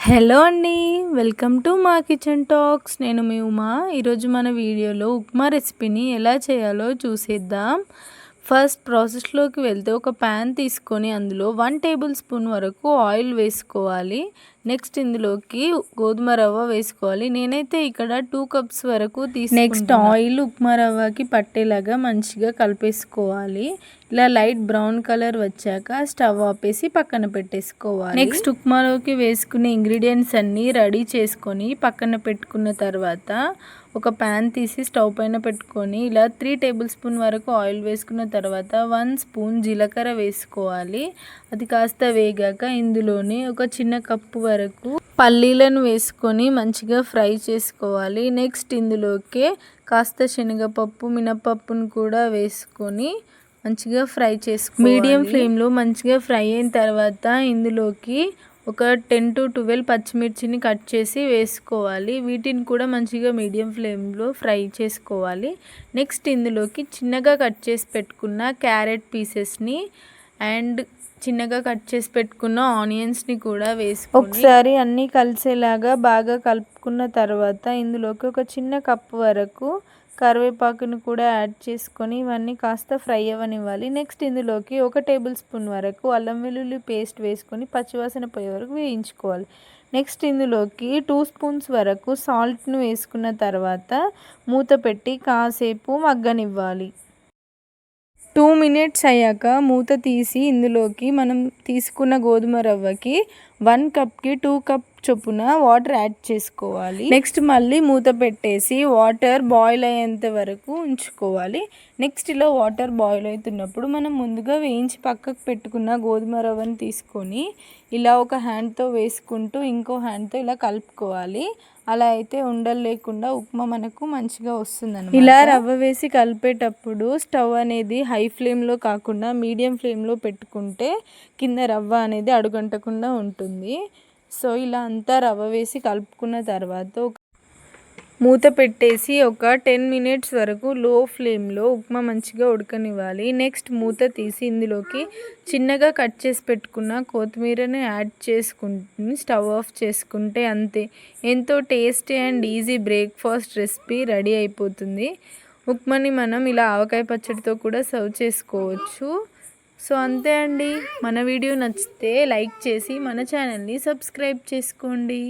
Hello అండి. Welcome to మా kitchen talks. నేను మీ ఉమా. ఈరోజు మన వీడియోలో ఉప్మా రెసిపీని ఎలా చేయాలో చూసేద్దాం. ఫస్ట్ ప్రాసెస్లోకి వెళ్తే ఒక ప్యాన్ తీసుకొని అందులో 1 టేబుల్ స్పూన్ వరకు ఆయిల్ వేసుకోవాలి. నెక్స్ట్ ఇందులోకి గోధుమ రవ్వ వేసుకోవాలి. నేనైతే ఇక్కడ 2 కప్స్ వరకు నెక్స్ట్ ఆయిల్ ఉప్మా రవ్వకి పట్టేలాగా మంచిగా కలిపేసుకోవాలి. ఇలా లైట్ బ్రౌన్ కలర్ వచ్చాక స్టవ్ ఆపేసి పక్కన పెట్టేసుకోవాలి. నెక్స్ట్ ఉప్మాలోకి వేసుకునే ఇంగ్రీడియంట్స్ అన్నీ రెడీ చేసుకొని పక్కన పెట్టుకున్న తర్వాత ఒక ప్యాన్ తీసి స్టవ్ పైన పెట్టుకొని ఇలా 3 టేబుల్ స్పూన్ వరకు ఆయిల్ వేసుకున్న తర్వాత 1 స్పూన్ జీలకర్ర వేసుకోవాలి. అది కాస్త వేగాక ఇందులోనే ఒక చిన్న కప్పు వరకు పల్లీలను వేసుకొని మంచిగా ఫ్రై చేసుకోవాలి. నెక్స్ట్ ఇందులోకి కాస్త శనగపప్పు, మినపప్పును కూడా వేసుకొని మంచిగా ఫ్రై చేసుకోవాలి. మీడియం ఫ్లేమ్లో మంచిగా ఫ్రై అయిన తర్వాత ఇందులోకి ఒక 10 to 12 పచ్చిమిర్చిని కట్ చేసి వేసుకోవాలి. వీటిని కూడా మంచిగా మీడియం ఫ్లేమ్లో ఫ్రై చేసుకోవాలి. నెక్స్ట్ ఇందులోకి చిన్నగా కట్ చేసి పెట్టుకున్న క్యారెట్ పీసెస్ని అండ్ చిన్నగా కట్ చేసి పెట్టుకున్న ఆనియన్స్ని కూడా వేసుకొని ఒకసారి అన్నీ కలిసేలాగా బాగా కలుపుకున్న తర్వాత ఇందులోకి ఒక చిన్న కప్పు వరకు కరివేపాకును కూడా యాడ్ చేసుకొని ఇవన్నీ కాస్త ఫ్రై అవ్వనివ్వాలి. నెక్స్ట్ ఇందులోకి 1 టేబుల్ స్పూన్ వరకు అల్లం వెల్లుల్లి పేస్ట్ వేసుకొని పచ్చివాసన పోయే వరకు వేయించుకోవాలి. నెక్స్ట్ ఇందులోకి 2 స్పూన్స్ వరకు సాల్ట్ను వేసుకున్న తర్వాత మూత పెట్టి కాసేపు మగ్గనివ్వాలి. 2 మినిట్స్ అయ్యాక మూత తీసి ఇందులోకి మనం తీసుకున్న గోధుమ రవ్వకి 1 కప్కి 2 కప్ చొప్పున వాటర్ యాడ్ చేసుకోవాలి. నెక్స్ట్ మళ్ళీ మూత పెట్టేసి వాటర్ బాయిల్ అయ్యేంత వరకు ఉంచుకోవాలి. నెక్స్ట్ ఇలా వాటర్ బాయిల్ అవుతున్నప్పుడు మనం ముందుగా వేయించి పక్కకు పెట్టుకున్న గోధుమ రవ్వను తీసుకొని ఇలా ఒక హ్యాండ్తో వేసుకుంటూ ఇంకో హ్యాండ్తో ఇలా కలుపుకోవాలి. అలా అయితే ఉండలు లేకుండా ఉప్మా మనకు మంచిగా వస్తుందన్నమాట. ఇలా రవ్వ వేసి కలిపేటప్పుడు స్టవ్ అనేది హై ఫ్లేమ్లో కాకుండా మీడియం ఫ్లేమ్లో పెట్టుకుంటే కింద రవ్వ అనేది అడుగంటకుండా ఉంటుంది. సో ఇలా అంతా రవ్వ వేసి కలుపుకున్న తర్వాత మూత పెట్టేసి ఒక 10 మినిట్స్ వరకు లో ఫ్లేమ్లో ఉప్మా మంచిగా ఉడకనివ్వాలి. నెక్స్ట్ మూత తీసి ఇందులోకి చిన్నగా కట్ చేసి పెట్టుకున్న కొత్తిమీరని యాడ్ చేసుకుని స్టవ్ ఆఫ్ చేసుకుంటే అంతే, ఎంతో tasty and easy breakfast recipe ready అయిపోతుంది. ఉప్మాని మనం ఇలా ఆవకాయ పచ్చడితో కూడా సర్వ్ చేసుకోవచ్చు. సో అంతే అండి. మన వీడియో నచ్చితే లైక్ చేసి మన ఛానల్ని సబ్స్క్రైబ్ చేసుకోండి.